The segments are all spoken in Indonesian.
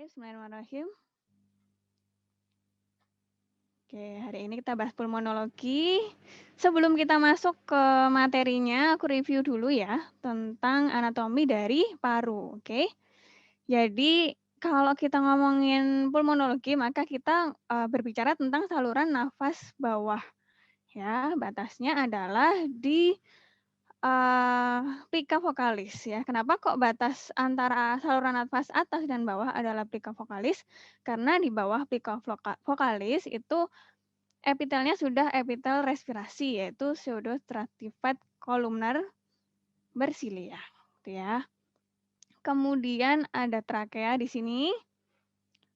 Oke, bismillahirrahmanirrahim. Oke, hari ini kita bahas pulmonologi. Sebelum kita masuk ke materinya, aku review dulu ya tentang anatomi dari paru. Oke, jadi kalau kita ngomongin pulmonologi, maka kita berbicara tentang saluran nafas bawah. Ya, batasnya adalah di plika vokalis ya. Kenapa kok batas antara saluran nafas atas dan bawah adalah plika vokalis? Karena di bawah plika vokalis itu epitelnya sudah epitel respirasi, yaitu pseudostratified columnar bersilia, gitu ya. Kemudian ada trakea di sini.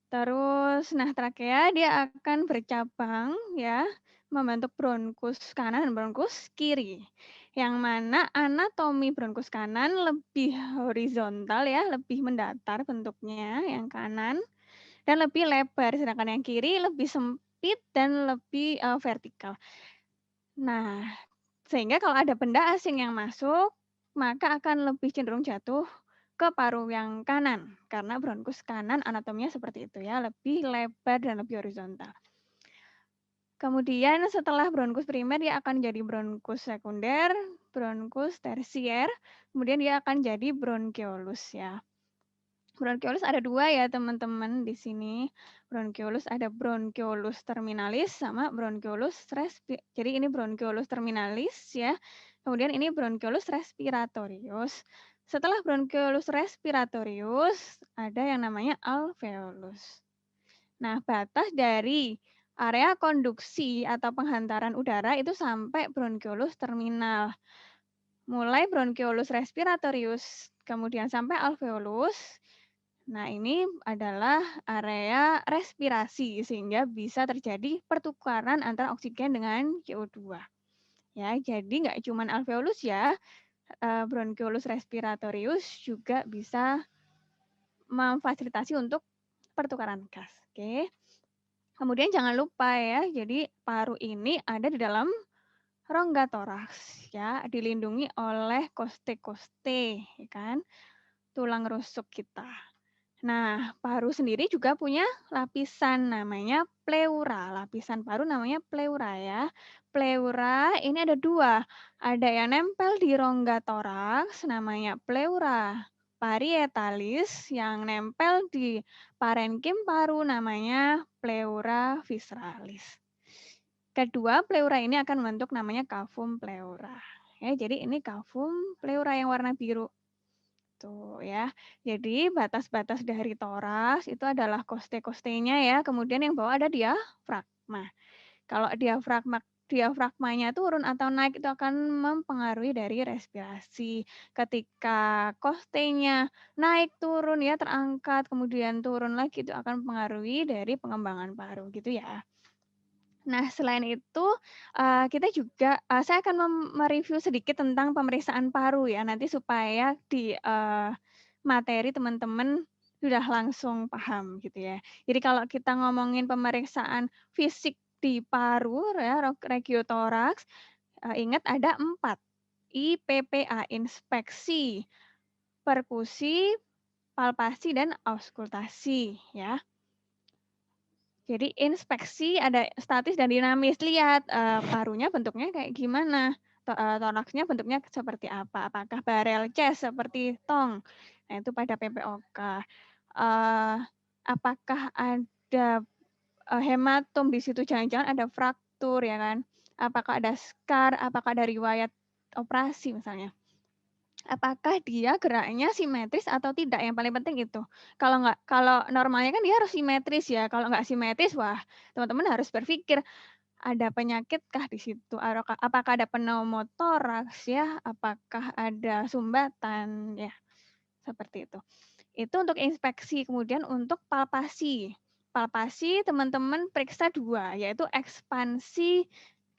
Terus, nah trakea dia akan bercabang ya, membentuk bronkus kanan dan bronkus kiri. Yang mana anatomi bronkus kanan lebih horizontal ya, lebih mendatar bentuknya yang kanan dan lebih lebar, sedangkan yang kiri lebih sempit dan lebih vertikal. Nah, sehingga kalau ada benda asing yang masuk, maka akan lebih cenderung jatuh ke paru yang kanan, karena bronkus kanan anatominya seperti itu ya, lebih lebar dan lebih horizontal. Kemudian setelah bronkus primer dia akan jadi bronkus sekunder, bronkus tersier, kemudian dia akan jadi bronkiolus ya. Bronkiolus ada dua ya teman-teman di sini. Bronkiolus ada bronkiolus terminalis sama bronkiolus jadi ini bronkiolus terminalis ya. Kemudian ini bronkiolus respiratorius. Setelah bronkiolus respiratorius ada yang namanya alveolus. Nah, batas dari area konduksi atau penghantaran udara itu sampai bronkiolus terminal. Mulai bronkiolus respiratorius kemudian sampai alveolus. Nah, ini adalah area respirasi sehingga bisa terjadi pertukaran antara oksigen dengan CO2. Ya, jadi nggak cuma alveolus ya, bronkiolus respiratorius juga bisa memfasilitasi untuk pertukaran gas. Oke. Kemudian jangan lupa ya, jadi paru ini ada di dalam rongga toraks ya, dilindungi oleh koste-koste, ya kan? Tulang rusuk kita. Nah, paru sendiri juga punya lapisan namanya pleura. Lapisan paru namanya pleura ya. Pleura ini ada dua. Ada yang nempel di rongga toraks namanya pleura parietalis, yang nempel di parenkim paru namanya pleura visceralis. Kedua pleura ini akan membentuk namanya cavum pleura. Ya, jadi ini cavum pleura yang warna biru. Tuh ya. Jadi batas-batas dari toraks itu adalah koste-kostenya ya. Kemudian yang bawah ada diafragma. Kalau diafragmanya turun atau naik itu akan mempengaruhi dari respirasi. Ketika kostenya naik turun ya, terangkat kemudian turun lagi, itu akan mempengaruhi dari pengembangan paru gitu ya. Nah, selain itu, kita juga saya akan mereview sedikit tentang pemeriksaan paru ya, nanti supaya di materi teman-teman sudah langsung paham gitu ya. Jadi kalau kita ngomongin pemeriksaan fisik di paru ya, regiotoraks, ingat ada 4, IPPA, inspeksi, perkusi, palpasi, dan auskultasi ya. Jadi inspeksi ada statis dan dinamis. Lihat parunya bentuknya kayak gimana, toraksnya bentuknya seperti apa, apakah barel chest seperti tong. Nah, itu pada PPOK. Apakah ada hematom di situ, jangan-jangan ada fraktur ya kan? Apakah ada scar, apakah ada riwayat operasi misalnya. Apakah dia geraknya simetris atau tidak, yang paling penting itu. Kalau normalnya kan dia harus simetris ya, kalau nggak simetris, wah teman-teman harus berpikir, ada penyakitkah di situ, apakah ada pneumotoraks ya, apakah ada sumbatan ya, seperti itu. Itu untuk inspeksi, kemudian untuk palpasi. Palpasi teman-teman periksa 2, yaitu ekspansi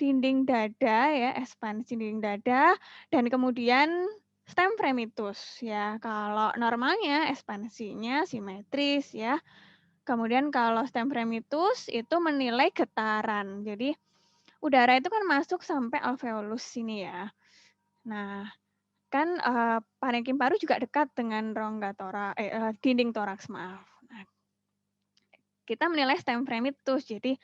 dinding dada ya, ekspansi dinding dada, dan kemudian stem fremitus ya. Kalau normalnya ekspansinya simetris ya. Kemudian kalau stem fremitus itu menilai getaran. Jadi udara itu kan masuk sampai alveolus sini ya. Nah, kan parenkim paru juga dekat dengan rongga dinding toraks, maaf. Nah, kita menilai stem fremitus. Jadi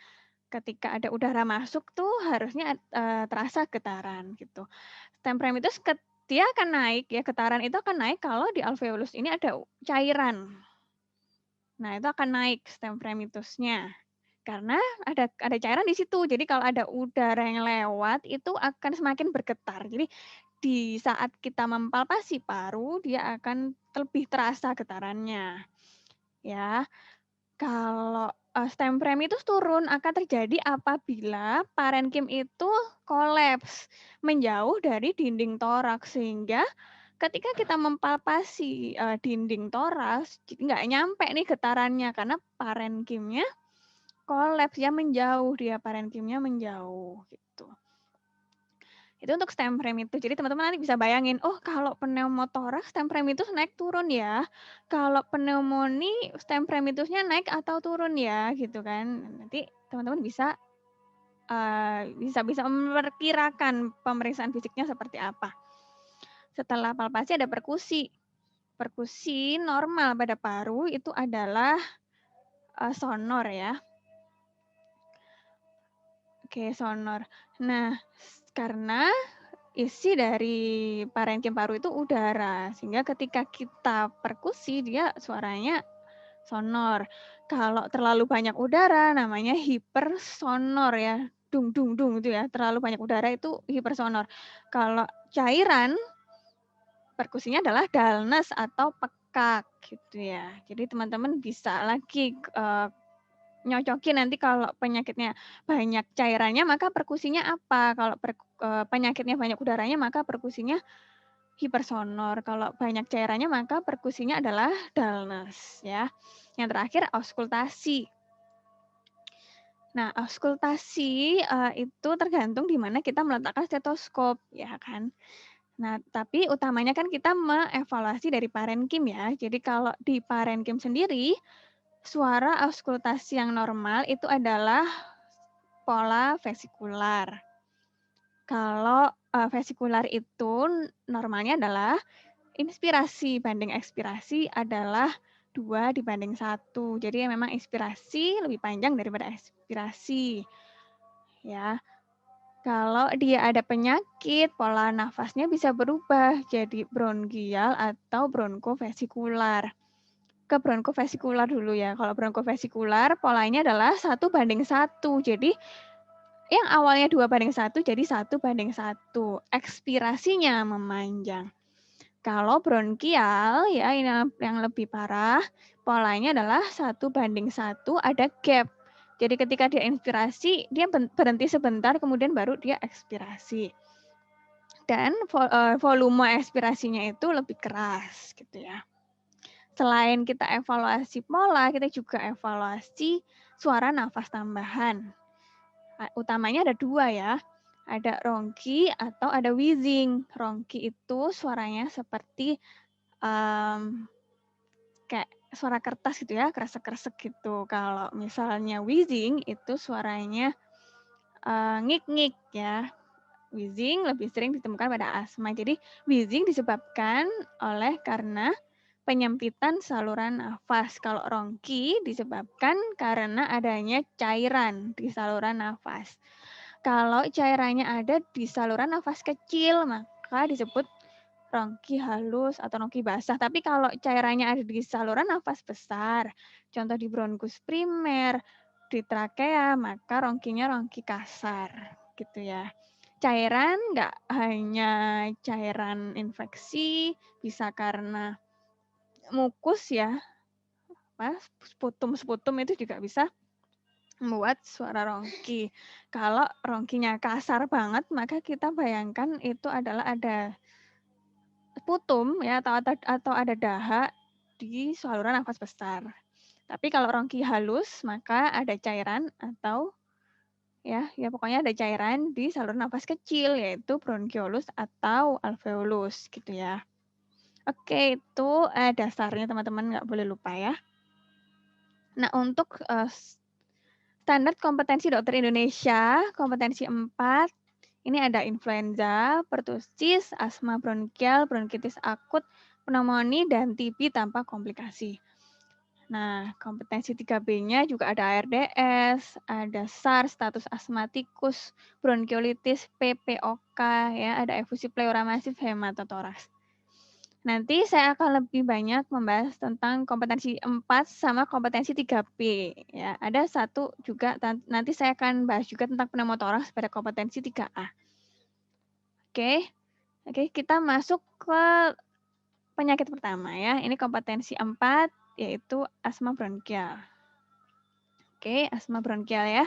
ketika ada udara masuk tuh harusnya terasa getaran gitu. Stem fremitus dia akan naik ya, getaran itu akan naik kalau di alveolus ini ada cairan. Nah, itu akan naik stem fremitusnya. Karena ada cairan di situ. Jadi kalau ada udara yang lewat itu akan semakin bergetar. Jadi di saat kita mempalpasi paru, dia akan lebih terasa getarannya. Ya. Kalau stem fremitus turun akan terjadi apabila parenkim itu kolaps, menjauh dari dinding toraks, sehingga ketika kita mempalpasi dinding toraks, nggak nyampe nih getarannya karena parenkimnya kolaps, ya menjauh, dia parenkimnya menjauh gitu. Itu untuk stem fremitus. Jadi teman-teman nanti bisa bayangin, oh kalau pneumotoraks stem fremitus naik turun ya. Kalau pneumoni stem fremitusnya naik atau turun ya gitu kan. Nanti teman-teman bisa bisa memperkirakan pemeriksaan fisiknya seperti apa. Setelah palpasi ada perkusi. Perkusi normal pada paru itu adalah sonor ya. Oke, sonor. Nah, karena isi dari parenkim paru itu udara, sehingga ketika kita perkusi dia suaranya sonor. Kalau terlalu banyak udara namanya hipersonor ya, dung dung dung itu ya, terlalu banyak udara itu hipersonor. Kalau cairan perkusinya adalah dullness atau pekak gitu ya. Jadi teman-teman bisa lagi nyocokin nanti kalau penyakitnya banyak cairannya maka perkusinya apa, kalau penyakitnya banyak udaranya maka perkusinya hipersonor, kalau banyak cairannya maka perkusinya adalah dullness ya. Yang terakhir auskultasi. Nah, auskultasi itu tergantung di mana kita meletakkan stetoskop ya kan. Nah, tapi utamanya kan kita mengevaluasi dari parenkim ya. Jadi kalau di parenkim sendiri suara auskultasi yang normal itu adalah pola vesikular. Kalau vesikular itu normalnya adalah inspirasi banding ekspirasi adalah 2:1. Jadi memang inspirasi lebih panjang daripada ekspirasi. Ya. Kalau dia ada penyakit, pola nafasnya bisa berubah jadi bronkial atau bronkofesikular. Ke bronkofesikular dulu ya. Kalau bronkofesikular polanya adalah 1:1. Jadi yang awalnya 2:1 jadi 1:1. Ekspirasinya memanjang. Kalau bronkial ya yang lebih parah, polanya adalah 1:1 ada gap. Jadi ketika dia inspirasi, dia berhenti sebentar kemudian baru dia ekspirasi. Dan volume ekspirasinya itu lebih keras gitu ya. Selain kita evaluasi pola, kita juga evaluasi suara nafas tambahan. Utamanya ada 2 ya. Ada rongki atau ada wheezing. Rongki itu suaranya seperti kayak suara kertas gitu ya, kresek-kresek gitu. Kalau misalnya wheezing itu suaranya ngik-ngik ya. Wheezing lebih sering ditemukan pada asma. Jadi wheezing disebabkan karena penyempitan saluran nafas. Kalau rongki disebabkan karena adanya cairan di saluran nafas. Kalau cairannya ada di saluran nafas kecil, maka disebut rongki halus atau rongki basah. Tapi kalau cairannya ada di saluran nafas besar, contoh di bronkus primer, di trakea, maka rongkinya rongki kasar, gitu ya. Cairan nggak hanya cairan infeksi, bisa karena mukus ya, sputum itu juga bisa membuat suara rongki. Kalau rongkinya kasar banget, maka kita bayangkan itu adalah ada putum ya atau ada dahak di saluran nafas besar. Tapi kalau rongki halus, maka ada cairan atau ya pokoknya ada cairan di saluran nafas kecil yaitu bronkiolus atau alveolus gitu ya. Oke, itu dasarnya teman-teman nggak boleh lupa ya. Nah, untuk standar kompetensi dokter Indonesia, kompetensi 4, ini ada influenza, pertusis, asma bronkial, bronkitis akut, pneumonia, dan TB tanpa komplikasi. Nah, kompetensi 3B-nya juga ada ARDS, ada SAR, status asmatikus, bronkiolitis, PPOK, ya, ada efusi pleura masif, hematotoraks. Nanti saya akan lebih banyak membahas tentang kompetensi 4 sama kompetensi 3B. Ya, ada satu juga, nanti saya akan bahas juga tentang pneumotoraks pada kompetensi 3A. Oke, kita masuk ke penyakit pertama ya. Ini kompetensi 4, yaitu asma bronkial. Oke, asma bronkial ya.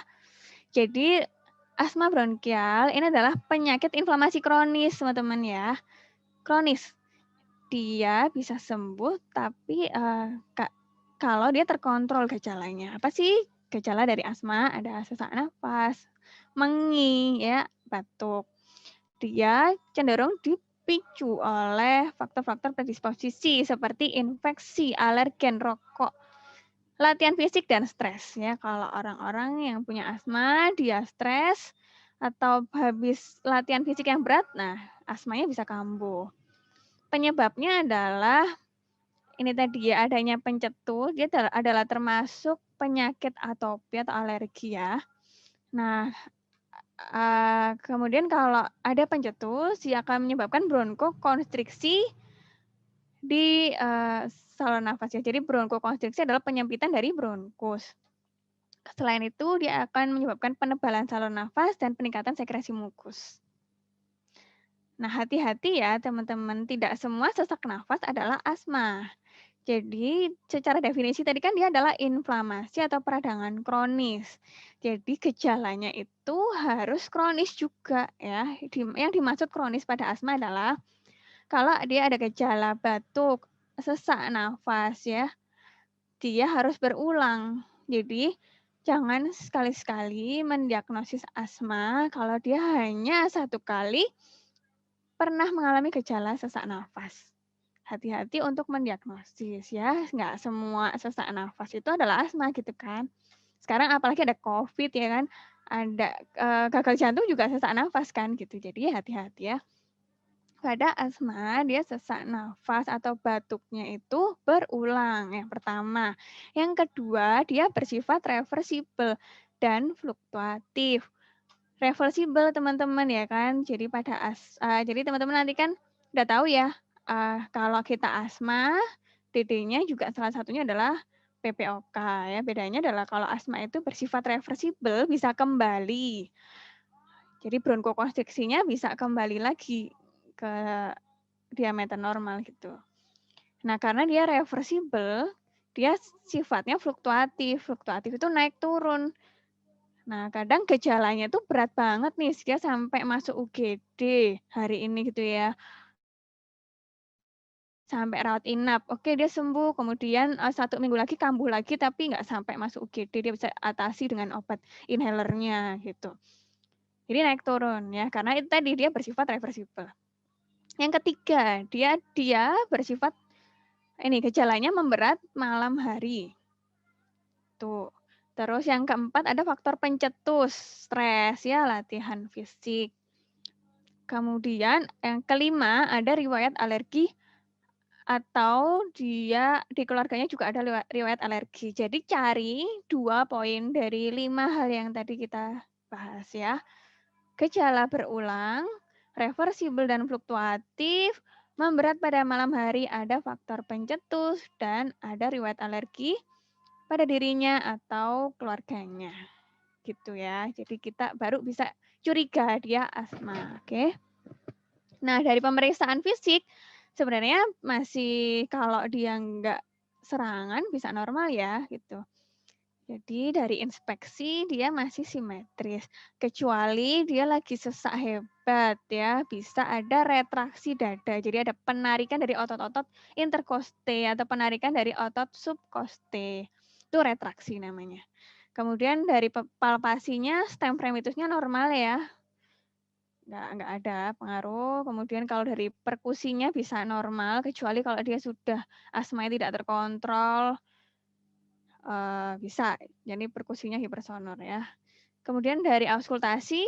Jadi asma bronkial ini adalah penyakit inflamasi kronis, teman-teman ya. Kronis. Dia bisa sembuh tapi kalau dia terkontrol gejalanya. Apa sih gejala dari asma? Ada sesak nafas, mengi, ya, batuk. Dia cenderung dipicu oleh faktor-faktor predisposisi seperti infeksi, alergen, rokok, latihan fisik, dan stres. Ya, kalau orang-orang yang punya asma, dia stres atau habis latihan fisik yang berat, nah asmanya bisa kambuh. Penyebabnya adalah ini tadi ya, adanya pencetus, dia adalah termasuk penyakit atopi atau alergi ya. Nah, kemudian kalau ada pencetus, dia akan menyebabkan bronkokonstriksi di saluran nafas ya. Jadi bronkokonstriksi adalah penyempitan dari bronkus. Selain itu, dia akan menyebabkan penebalan saluran nafas dan peningkatan sekresi mukus. Nah, hati-hati ya teman-teman, tidak semua sesak nafas adalah asma. Jadi secara definisi tadi kan dia adalah inflamasi atau peradangan kronis. Jadi gejalanya itu harus kronis juga ya. Yang dimaksud kronis pada asma adalah kalau dia ada gejala batuk, sesak nafas ya, dia harus berulang. Jadi jangan sekali-sekali mendiagnosis asma kalau dia hanya satu kali pernah mengalami gejala sesak nafas. Hati-hati untuk mendiagnosis ya, nggak semua sesak nafas itu adalah asma gitu kan. Sekarang apalagi ada COVID ya kan, ada gagal jantung juga sesak nafas kan gitu. Jadi hati-hati ya. Pada asma dia sesak nafas atau batuknya itu berulang yang pertama. Yang kedua dia bersifat reversibel dan fluktuatif. Reversibel teman-teman ya kan. Jadi jadi teman-teman nanti kan udah tahu ya, kalau kita asma, DD-nya juga salah satunya adalah PPOK ya. Bedanya adalah kalau asma itu bersifat reversibel, bisa kembali. Jadi bronkokonstriksinya bisa kembali lagi ke diameter normal gitu. Nah, karena dia reversibel, dia sifatnya fluktuatif. Fluktuatif itu naik turun. Nah, kadang gejalanya tuh berat banget nih, dia sampai masuk UGD hari ini gitu ya. Sampai rawat inap, oke dia sembuh, kemudian 1 minggu lagi kambuh lagi tapi nggak sampai masuk UGD, dia bisa atasi dengan obat inhalernya gitu. Jadi naik turun ya, karena itu tadi dia bersifat reversibel. Yang ketiga, dia bersifat ini gejalanya memberat malam hari. Tuh. Terus yang keempat ada faktor pencetus, stres ya, latihan fisik. Kemudian yang kelima ada riwayat alergi atau dia di keluarganya juga ada riwayat alergi. Jadi cari 2 poin dari 5 hal yang tadi kita bahas ya. Gejala berulang, reversibel dan fluktuatif, memberat pada malam hari, ada faktor pencetus, dan ada riwayat alergi pada dirinya atau keluarganya. Gitu ya. Jadi kita baru bisa curiga dia asma. Oke. Nah, dari pemeriksaan fisik sebenarnya masih kalau dia nggak serangan bisa normal ya gitu. Jadi dari inspeksi dia masih simetris, kecuali dia lagi sesak hebat ya, bisa ada retraksi dada. Jadi ada penarikan dari otot-otot interkoste atau penarikan dari otot subkoste. Itu retraksi namanya. Kemudian dari palpasinya stem fremitusnya normal ya, nggak ada pengaruh. Kemudian kalau dari perkusinya bisa normal, kecuali kalau dia sudah asmanya tidak terkontrol, bisa. Jadi perkusinya hipersonor ya. Kemudian dari auskultasi,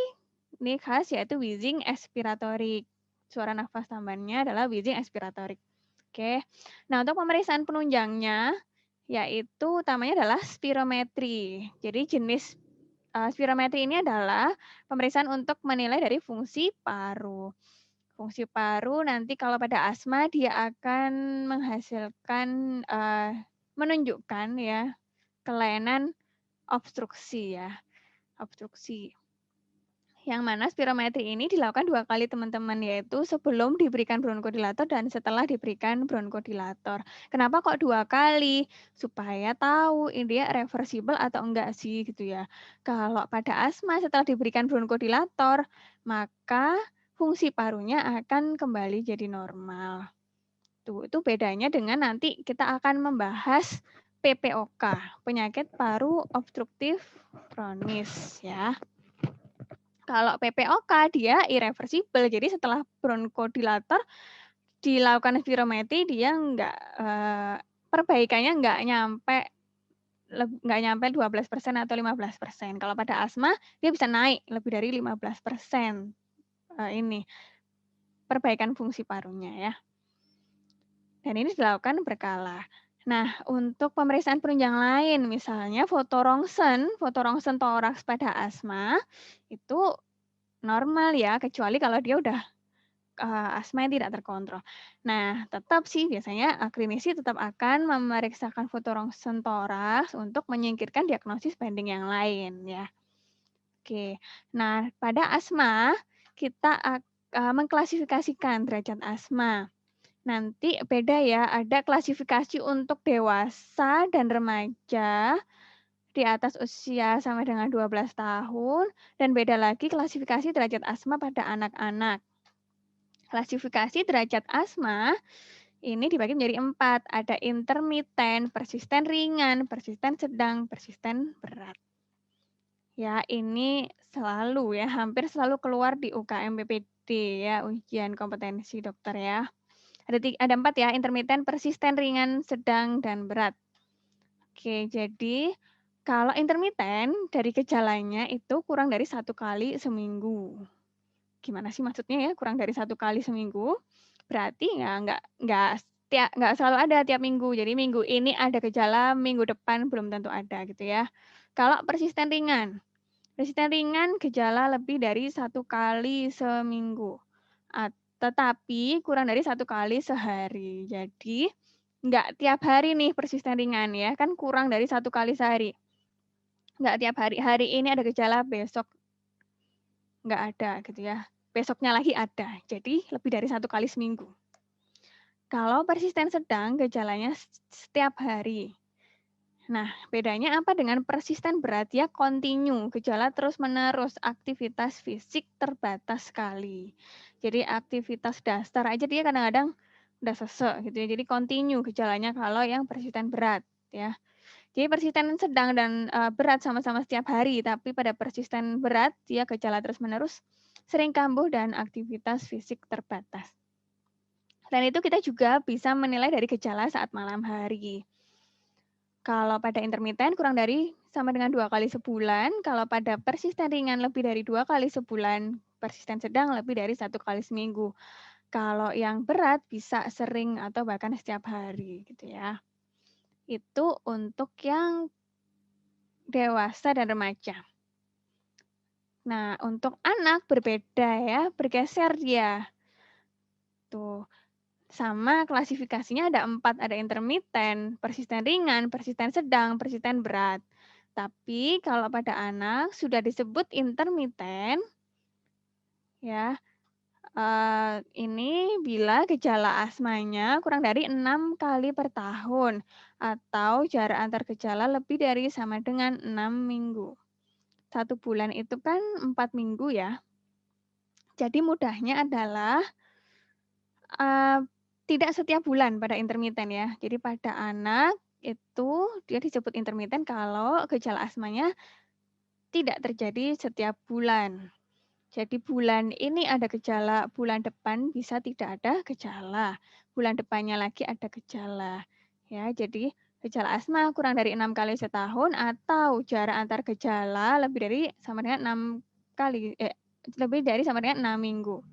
ini khas yaitu wheezing expiratorik. Suara nafas tambahannya adalah wheezing expiratorik. Oke. Nah, untuk pemeriksaan penunjangnya, yaitu utamanya adalah spirometri. Jadi jenis spirometri ini adalah pemeriksaan untuk menilai dari fungsi paru. Fungsi paru nanti kalau pada asma dia akan menghasilkan, menunjukkan ya kelainan obstruksi ya, obstruksi. Yang mana spirometri ini dilakukan 2 kali teman-teman, yaitu sebelum diberikan bronkodilator dan setelah diberikan bronkodilator. Kenapa kok 2 kali? Supaya tahu ini dia reversibel atau enggak sih gitu ya. Kalau pada asma setelah diberikan bronkodilator, maka fungsi parunya akan kembali jadi normal. Tuh, itu bedanya dengan nanti kita akan membahas PPOK, penyakit paru obstruktif kronis ya. Kalau PPOK dia irreversibel, jadi setelah bronkodilator dilakukan spirometri dia perbaikannya nggak nyampe 12% atau 15%. Kalau pada asma dia bisa naik lebih dari 15%, ini perbaikan fungsi parunya ya. Dan ini dilakukan berkala. Nah, untuk pemeriksaan penunjang lain, misalnya foto rongsen toraks pada asma, itu normal ya, kecuali kalau dia udah asma yang tidak terkontrol. Nah, tetap sih biasanya klinisi tetap akan memeriksakan foto rongsen toraks untuk menyingkirkan diagnosis pending yang lain ya. Oke, nah pada asma kita mengklasifikasikan derajat asma. Nanti beda ya, ada klasifikasi untuk dewasa dan remaja di atas usia sampai dengan 12 tahun, dan beda lagi klasifikasi derajat asma pada anak-anak. Klasifikasi derajat asma ini dibagi menjadi 4, ada intermiten, persisten ringan, persisten sedang, persisten berat. Ya, ini selalu ya, hampir selalu keluar di UKM PPD ya, ujian kompetensi dokter ya. Ada 4 ya, intermiten, persisten, ringan, sedang, dan berat. Oke, jadi kalau intermiten dari gejalanya itu kurang dari 1 kali seminggu. Gimana sih maksudnya ya kurang dari 1 kali seminggu? Berarti ya nggak selalu ada tiap minggu. Jadi minggu ini ada gejala, minggu depan belum tentu ada gitu ya. Kalau persisten ringan gejala lebih dari 1 kali seminggu. Tetapi kurang dari 1 kali sehari. Jadi nggak tiap hari nih persisten ringan ya, kan kurang dari 1 kali sehari. Nggak tiap hari, hari ini ada gejala, besok nggak ada gitu ya. Besoknya lagi ada, jadi lebih dari 1 kali seminggu. Kalau persisten sedang gejalanya setiap hari. Nah, bedanya apa dengan persisten berat? Ya kontinu, gejala terus-menerus, aktivitas fisik terbatas sekali. Jadi aktivitas dasar aja dia kadang-kadang udah sesek gitu ya. Jadi kontinu gejalanya kalau yang persisten berat ya. Jadi persisten sedang dan berat sama-sama setiap hari, tapi pada persisten berat dia gejala terus-menerus, sering kambuh dan aktivitas fisik terbatas. Selain itu kita juga bisa menilai dari gejala saat malam hari. Kalau pada intermiten kurang dari sama dengan 2 kali sebulan, kalau pada persisten ringan lebih dari 2 kali sebulan, persisten sedang lebih dari 1 kali seminggu. Kalau yang berat bisa sering atau bahkan setiap hari gitu ya. Itu untuk yang dewasa dan remaja. Nah, untuk anak berbeda ya, bergeser dia. Tuh, sama klasifikasinya ada 4, ada intermiten, persisten ringan, persisten sedang, persisten berat. Tapi kalau pada anak sudah disebut intermiten, ya, ini bila gejala asmanya kurang dari 6 kali per tahun atau jarak antar gejala lebih dari sama dengan 6 minggu. 1 bulan itu kan 4 minggu ya. Jadi mudahnya adalah tidak setiap bulan pada intermiten ya. Jadi pada anak itu dia disebut intermiten kalau gejala asmanya tidak terjadi setiap bulan. Jadi bulan ini ada gejala, bulan depan bisa tidak ada gejala. Bulan depannya lagi ada gejala. Ya, jadi gejala asma kurang dari 6 kali setahun atau jarak antar gejala lebih dari sama dengan 6 kali lebih dari sama dengan 6 minggu.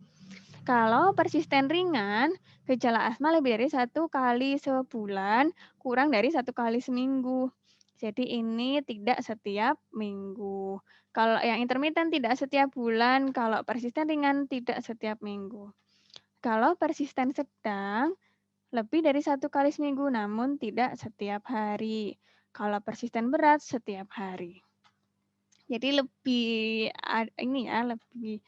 Kalau persisten ringan, gejala asma lebih dari 1 kali sebulan, kurang dari 1 kali seminggu. Jadi ini tidak setiap minggu. Kalau yang intermittent tidak setiap bulan, kalau persisten ringan tidak setiap minggu. Kalau persisten sedang, lebih dari 1 kali seminggu, namun tidak setiap hari. Kalau persisten berat, setiap hari. Jadi lebih ini ya, lebih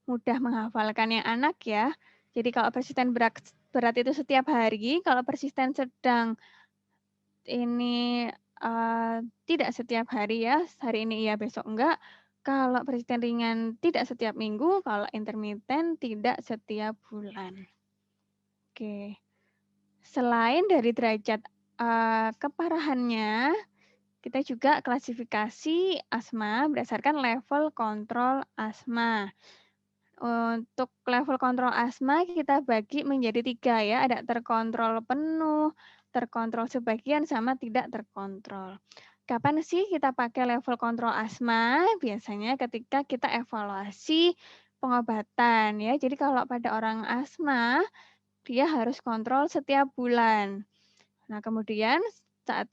mudah menghafalkan yang anak ya. Jadi kalau persisten berat itu setiap hari, kalau persisten sedang ini tidak setiap hari ya, hari ini iya, besok enggak. Kalau persisten ringan tidak setiap minggu, kalau intermittent tidak setiap bulan. Oke. Selain dari derajat keparahannya, kita juga klasifikasi asma berdasarkan level kontrol asma. Untuk level kontrol asma kita bagi menjadi 3 ya, ada terkontrol penuh, terkontrol sebagian, sama tidak terkontrol. Kapan sih kita pakai level kontrol asma? Biasanya ketika kita evaluasi pengobatan ya. Jadi kalau pada orang asma, dia harus kontrol setiap bulan. Nah, kemudian saat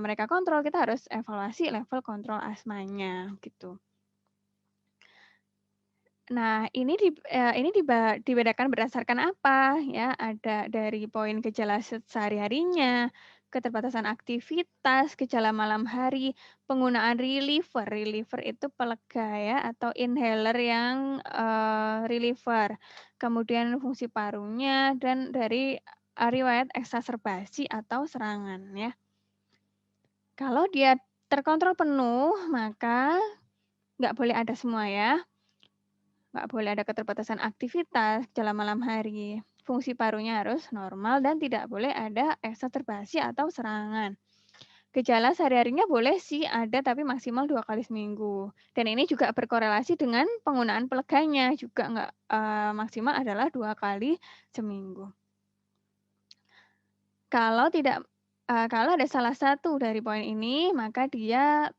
mereka kontrol, kita harus evaluasi level kontrol asmanya gitu. Nah, ini dibedakan berdasarkan apa ya? Ada dari poin gejala sehari-harinya, keterbatasan aktivitas, gejala malam hari, penggunaan reliever. Reliever itu pelega ya, atau inhaler yang reliever. Kemudian fungsi parunya dan dari riwayat eksaserbasi atau serangan ya. Kalau dia terkontrol penuh, maka nggak boleh ada semua ya. Nggak boleh ada keterbatasan aktivitas, gejala malam hari. Fungsi parunya harus normal dan tidak boleh ada eksaserbasi atau serangan. Gejala sehari-harinya boleh sih ada, tapi maksimal 2 kali seminggu. Dan ini juga berkorelasi dengan penggunaan peleganya, juga nggak maksimal adalah 2 kali seminggu. Kalau ada salah satu dari poin ini, maka dia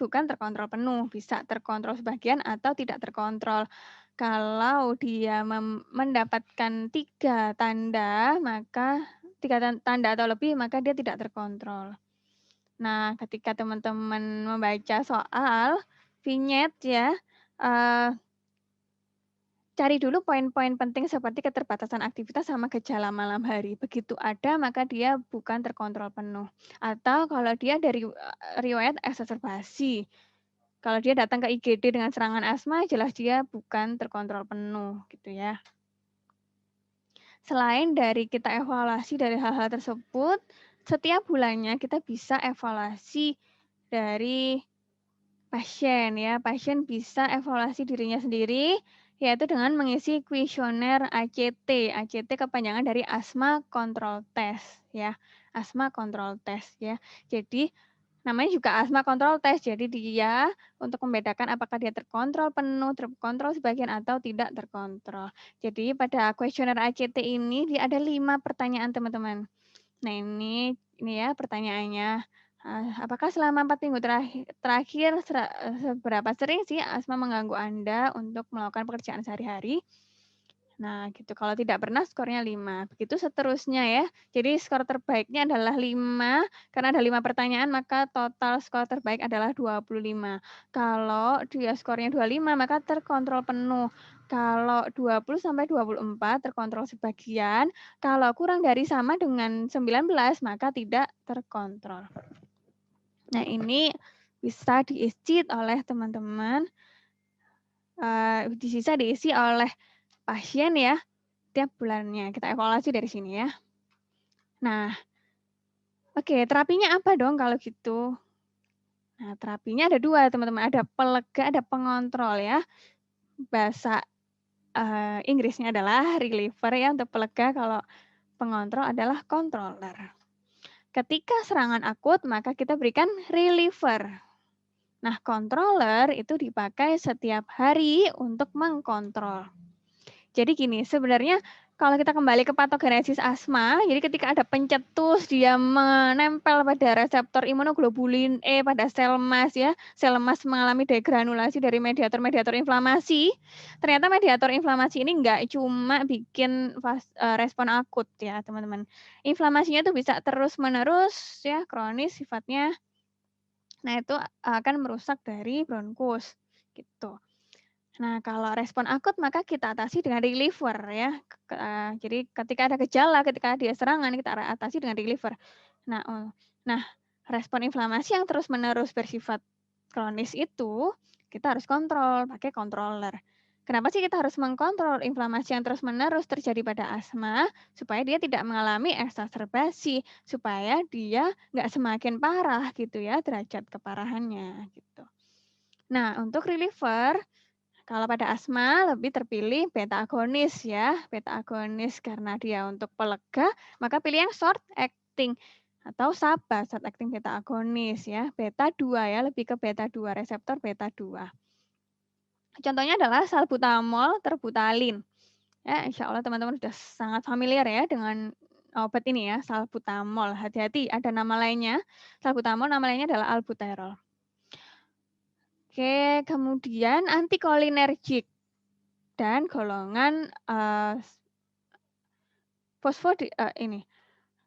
bukan terkontrol penuh, bisa terkontrol sebagian atau tidak terkontrol. Kalau dia mendapatkan 3 tanda, maka 3 tanda atau lebih, maka dia tidak terkontrol. Nah, ketika teman-teman membaca soal vignette ya, cari dulu poin-poin penting seperti keterbatasan aktivitas sama gejala malam hari. Begitu ada, maka dia bukan terkontrol penuh. Atau kalau dia dari riwayat eksaserbasi, kalau dia datang ke IGD dengan serangan asma, jelas dia bukan terkontrol penuh, gitu ya. Selain dari kita evaluasi dari hal-hal tersebut, setiap bulannya kita bisa evaluasi dari pasien ya. Pasien bisa evaluasi dirinya sendiri, yaitu dengan mengisi kuesioner ACT. ACT kepanjangan dari Asthma Control Test ya. Asthma Control Test ya. Jadi namanya juga asma kontrol test, jadi dia untuk membedakan apakah dia terkontrol penuh, terkontrol sebagian, atau tidak terkontrol. Jadi pada kuesioner ACT ini dia ada 5 pertanyaan teman-teman. Nah ini ya pertanyaannya, apakah selama 4 minggu terakhir seberapa sering sih asma mengganggu Anda untuk melakukan pekerjaan sehari-hari? Nah, gitu. Kalau tidak pernah skornya 5. Begitu seterusnya ya. Jadi skor terbaiknya adalah 5, karena ada 5 pertanyaan maka total skor terbaik adalah 25. Kalau dia skornya 25 maka terkontrol penuh. Kalau 20 sampai 24 terkontrol sebagian. Kalau kurang dari sama dengan 19 maka tidak terkontrol. Nah, ini bisa diisi oleh teman-teman. Bisa diisi oleh pasien ya, tiap bulannya. Kita evaluasi dari sini ya. Nah, oke, terapinya apa dong kalau gitu? Nah, terapinya ada 2 teman-teman, ada pelega, ada pengontrol ya. Bahasa Inggrisnya adalah reliever ya untuk pelega, kalau pengontrol adalah controller. Ketika serangan akut, maka kita berikan reliever. Nah, controller itu dipakai setiap hari untuk mengkontrol. Jadi gini, sebenarnya Kalau kita kembali ke patogenesis asma, jadi ketika ada pencetus, dia menempel pada reseptor imunoglobulin E pada sel emas ya, sel emas mengalami degranulasi dari mediator-mediator inflamasi. Ternyata mediator inflamasi ini nggak cuma bikin respon akut ya teman-teman. Inflamasinya itu bisa terus-menerus ya, kronis sifatnya. Nah itu akan merusak dari bronkus gitu. Nah, kalau respon akut maka kita atasi dengan reliever ya. Jadi ketika ada gejala, ketika dia serangan kita atasi dengan reliever. Nah, respon inflamasi yang terus-menerus bersifat kronis itu kita harus kontrol pakai controller. Kenapa sih kita harus mengkontrol inflamasi yang terus-menerus terjadi pada asma supaya dia tidak mengalami eksaserbasi, supaya dia nggak semakin parah gitu ya derajat keparahannya gitu. Nah, untuk reliever kalau pada asma lebih terpilih beta agonis ya, beta agonis karena dia untuk pelega, maka pilih yang short acting atau SABA, short acting beta agonis ya, beta 2 ya, lebih ke beta 2, reseptor beta 2. Contohnya adalah salbutamol, terbutalin. Ya, insya Allah teman-teman sudah sangat familiar ya dengan obat ini ya, salbutamol. Hati-hati, ada nama lainnya. Salbutamol nama lainnya adalah albuterol. Oke, kemudian antikolinergik dan golongan ini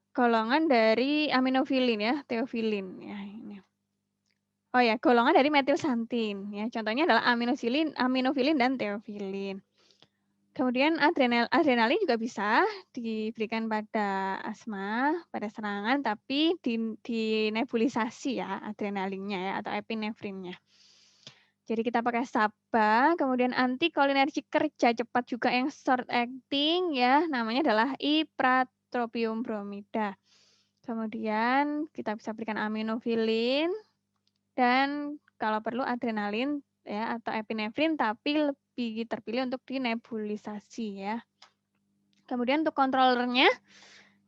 golongan dari aminofilin ya, teofilin ya ini. Oh ya, golongan dari metilsantin ya. Contohnya adalah aminofilin dan teofilin. Kemudian adrenalin juga bisa diberikan pada asma, pada serangan, tapi di nebulisasi ya adrenalinnya ya atau epinefrinnya. Jadi kita pakai SABA, kemudian antikolinergik kerja cepat juga yang short acting ya, namanya adalah ipratropium bromida. Kemudian kita bisa berikan aminofilin dan kalau perlu adrenalin ya atau epinefrin tapi lebih terpilih untuk dinebulisasi ya. Kemudian untuk kontrolernya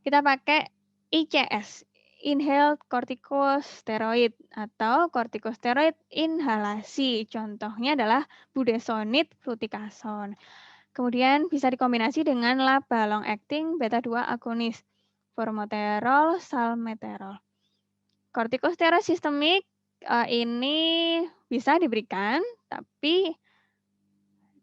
kita pakai ICS, inhaled corticosteroid atau corticosteroid inhalasi. Contohnya adalah budesonide, fluticasone. Kemudian bisa dikombinasi dengan LABA, long acting beta 2 agonis, formoterol, salmeterol. Corticosteroid sistemik ini bisa diberikan, tapi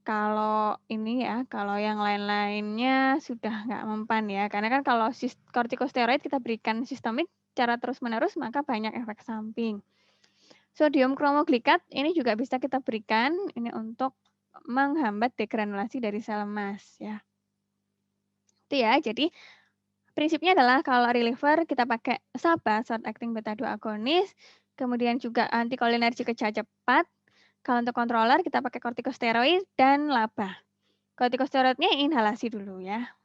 kalau ini ya, kalau yang lain-lainnya sudah nggak mempan ya, karena kan kalau kortikosteroid kita berikan sistemik secara terus-menerus maka banyak efek samping. Sodium kromoglikat ini juga bisa kita berikan ini untuk menghambat degranulasi dari sel emas ya. Itu ya, jadi prinsipnya adalah kalau reliever kita pakai SABA, short acting beta 2 agonis, kemudian juga antikolinergik kerja cepat. Kalau untuk controller kita pakai kortikosteroid dan LABA. Kortikosteroidnya inhalasi dulu ya.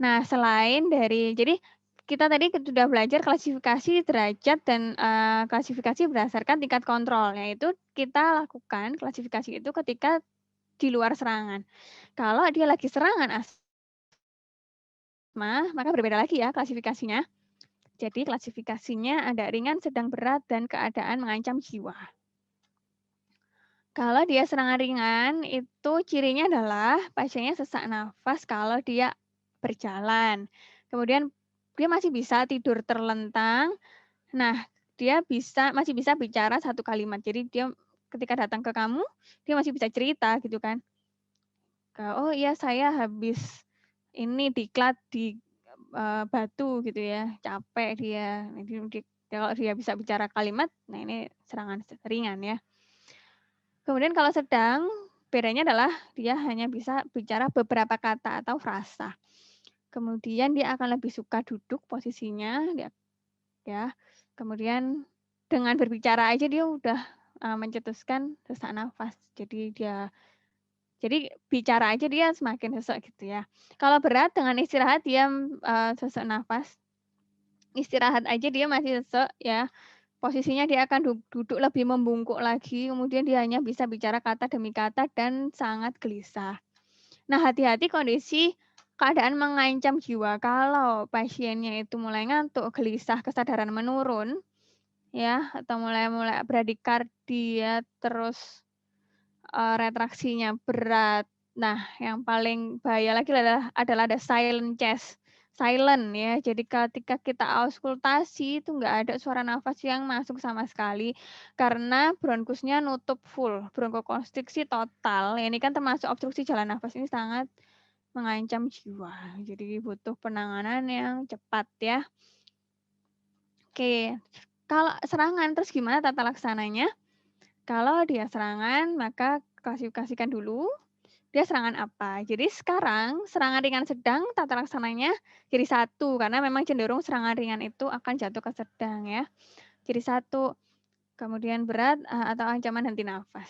Nah, selain dari jadi kita tadi sudah belajar klasifikasi derajat dan klasifikasi berdasarkan tingkat kontrol, yaitu kita lakukan klasifikasi itu ketika di luar serangan. Kalau dia lagi serangan asma, maka berbeda lagi ya klasifikasinya. Jadi klasifikasinya ada ringan, sedang, berat, dan keadaan mengancam jiwa. Kalau dia serangan ringan, itu cirinya adalah pasiennya sesak nafas kalau dia berjalan. Kemudian dia masih bisa tidur terlentang. Nah, dia masih bisa bicara satu kalimat. Jadi dia ketika datang ke kamu, dia masih bisa cerita gitu kan. Oh iya saya habis ini diklat di batu gitu ya, capek dia. Kalau dia bisa bicara kalimat, nah ini serangan ringan ya. Kemudian kalau sedang, bedanya adalah dia hanya bisa bicara beberapa kata atau frasa. Kemudian dia akan lebih suka duduk posisinya, ya. Kemudian dengan berbicara aja dia udah mencetuskan sesak nafas. Jadi bicara aja dia semakin sesak gitu ya. Kalau berat dengan istirahat dia sesak nafas. Istirahat aja dia masih sesak ya. Posisinya dia akan duduk lebih membungkuk lagi, kemudian dia hanya bisa bicara kata demi kata dan sangat gelisah. Nah, hati-hati kondisi keadaan mengancam jiwa. Kalau pasiennya itu mulai ngantuk, gelisah, kesadaran menurun, ya, atau mulai bradikardia, terus retraksinya berat, Nah, yang paling bahaya lagi adalah ada silent chest. Silent ya, jadi ketika kita auskultasi itu nggak ada suara nafas yang masuk sama sekali, karena bronkusnya nutup full, bronkokonstriksi total. Ini kan termasuk obstruksi jalan nafas, ini sangat mengancam jiwa. Jadi butuh penanganan yang cepat ya. Oke, kalau serangan terus gimana tata laksananya? Kalau dia serangan, maka klasifikasikan dulu dia serangan apa. Jadi sekarang serangan ringan sedang tata laksananya jadi satu, karena memang cenderung serangan ringan itu akan jatuh ke sedang ya. Jadi satu, kemudian berat atau ancaman henti nafas.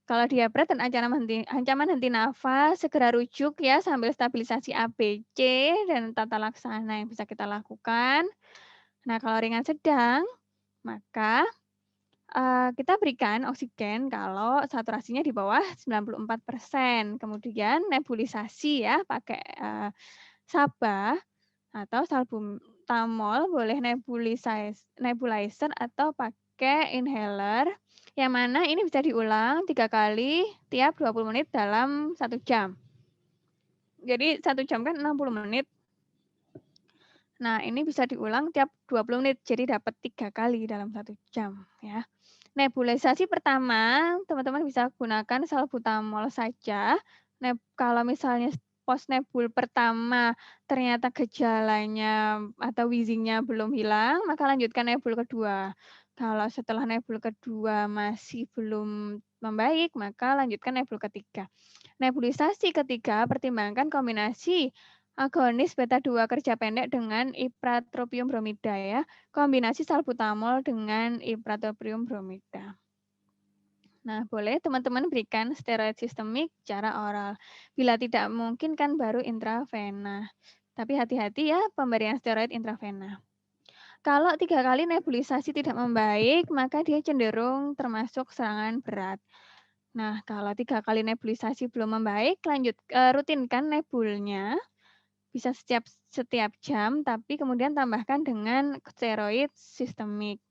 Kalau dia berat dan ancaman henti nafas, segera rujuk ya sambil stabilisasi ABC dan tata laksana yang bisa kita lakukan. Nah, kalau ringan sedang, maka kita berikan oksigen kalau saturasinya di bawah 94%. Kemudian nebulisasi ya pakai SABA atau salbutamol, boleh nebulizer atau pakai inhaler, yang mana ini bisa diulang 3 kali tiap 20 menit dalam 1 jam. Jadi 1 jam kan 60 menit. Nah, ini bisa diulang tiap 20 menit, jadi dapat 3 kali dalam 1 jam ya. Nebulisasi pertama, teman-teman bisa gunakan salbutamol saja. Kalau misalnya post nebul pertama ternyata gejalanya atau wheezing-nya belum hilang, maka lanjutkan nebul kedua. Kalau setelah nebul kedua masih belum membaik, maka lanjutkan nebul ketiga. Nebulisasi ketiga, pertimbangkan kombinasi agonis beta-2 kerja pendek dengan ipratropium bromida ya. Kombinasi salbutamol dengan ipratropium bromida. Nah, boleh teman-teman berikan steroid sistemik secara oral. Bila tidak mungkin kan baru intravena. Tapi hati-hati ya pemberian steroid intravena. Kalau 3 kali nebulisasi tidak membaik, maka dia cenderung termasuk serangan berat. Nah, kalau 3 kali nebulisasi belum membaik, rutinkan nebulnya. Bisa setiap jam, tapi kemudian tambahkan dengan steroid sistemik.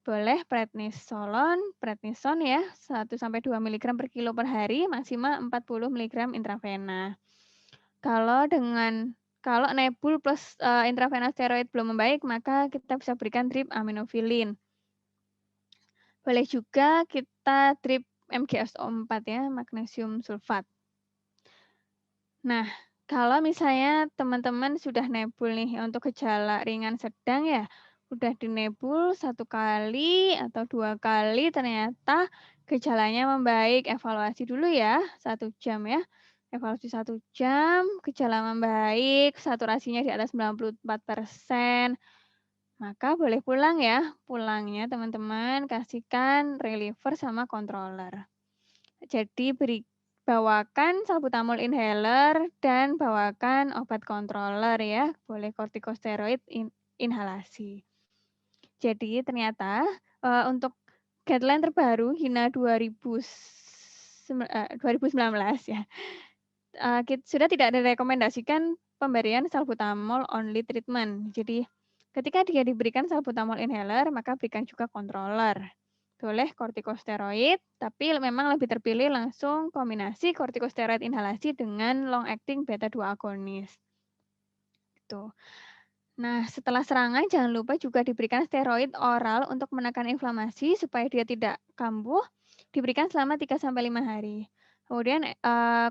Boleh prednison ya, 1-2 mg per kilo per hari, maksimal 40 mg intravena. Kalau nebul plus intravena steroid belum membaik, maka kita bisa berikan drip aminofilin. Boleh juga kita drip MgSO4 ya, magnesium sulfat. Nah, kalau misalnya teman-teman sudah nebul nih untuk gejala ringan sedang ya, udah dinebul 1 kali atau 2 kali ternyata gejalanya membaik, evaluasi dulu ya 1 jam ya. Evaluasi 1 jam, gejala membaik, saturasinya di atas 94%, maka boleh pulang ya. Pulangnya teman-teman kasihkan reliever sama controller. Jadi bawakan salbutamol inhaler dan bawakan obat controller ya, boleh kortikosteroid inhalasi. Jadi ternyata untuk guideline terbaru HINA 2019 ya, sudah tidak direkomendasikan pemberian salbutamol only treatment. Jadi ketika dia diberikan salbutamol inhaler, maka berikan juga controller. Boleh kortikosteroid, tapi memang lebih terpilih langsung kombinasi kortikosteroid inhalasi dengan long acting beta-2 agonis. Gitu. Nah, setelah serangan jangan lupa juga diberikan steroid oral untuk menekan inflamasi supaya dia tidak kambuh, diberikan selama 3-5 hari. Kemudian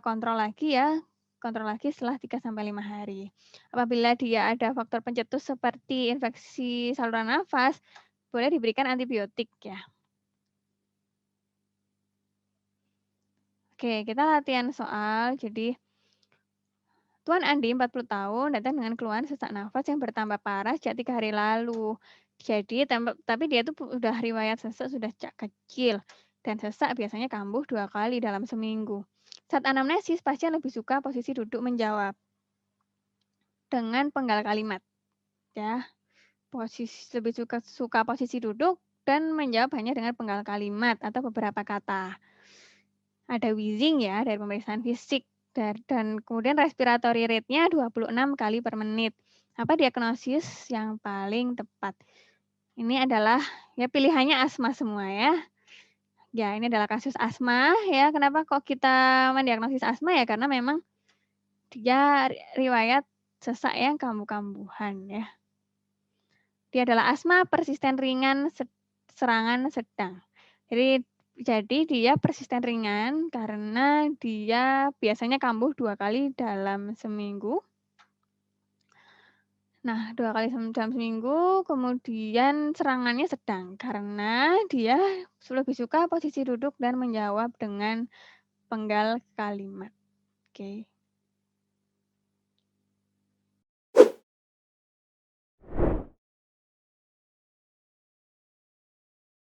kontrol lagi ya, kontrol lagi setelah 3-5 hari. Apabila dia ada faktor pencetus seperti infeksi saluran nafas, boleh diberikan antibiotik ya. Oke, kita latihan soal. Jadi, Tuan Andi, 40 tahun, datang dengan keluhan sesak nafas yang bertambah parah sejak 3 hari lalu. Jadi, tapi dia tuh udah riwayat sesak sudah sejak kecil. Dan sesak biasanya kambuh 2 kali dalam seminggu. Saat anamnesis, pasien lebih suka posisi duduk menjawab dengan penggal kalimat. Ya, lebih suka posisi duduk dan menjawab hanya dengan penggal kalimat atau beberapa kata. Ada wheezing ya dari pemeriksaan fisik. Dan kemudian respiratory rate-nya 26 kali per menit. Apa diagnosis yang paling tepat? Ini adalah ya pilihannya asma semua ya. Ya, ini adalah kasus asma ya. Kenapa kok kita mendiagnosis asma ya? Karena memang dia riwayat sesak yang kambuh-kambuhan ya. Dia adalah asma persisten ringan serangan sedang. Jadi dia persisten ringan karena dia biasanya kambuh 2 kali dalam seminggu. Nah, 2 kali dalam seminggu, kemudian serangannya sedang karena dia lebih suka posisi duduk dan menjawab dengan penggal kalimat. Oke.